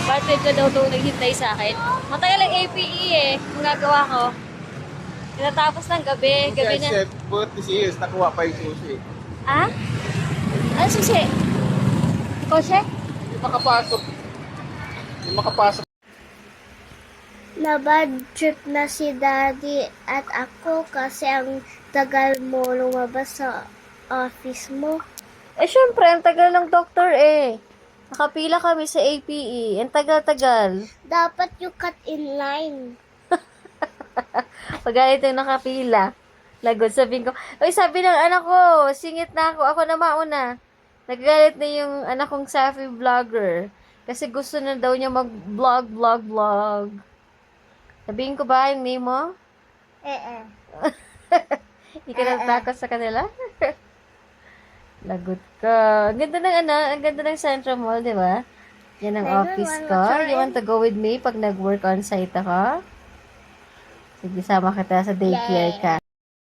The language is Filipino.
Part-time ka daw doon naghintay sa akin. Matagal ang APE eh. Ang gagawa ko. Tinatapos ng gabi. Gabi na. Chef, buhat ni Siyos, nakuha pa yung susi. Ah? Ano susi? Kotse? Hindi makapasok. Hindi makapasok. Nabad trip na si Daddy at ako kasi ang tagal mo lumabas sa office mo. Eh syempre, ang tagal ng doktor eh. Nakapila kami sa APE. Ang tagal-tagal. Dapat you cut in line. Pagalit yung nakapila. Lagot, sabihin ko. Uy, sabi ng anak ko, singit na ako. Ako na mauna. Nagagalit na yung anak kong Safi vlogger. Kasi gusto na daw niya mag-vlog. Sabihin ko ba yung name mo? Hindi ka natakot sa kanila? Lagot ka. Ang ganda ng ang ganda ng Central Mall, di ba? Yan ang office ko. You want to go with me pag nag-work on site ako? Sige, sama kita sa daycare ka.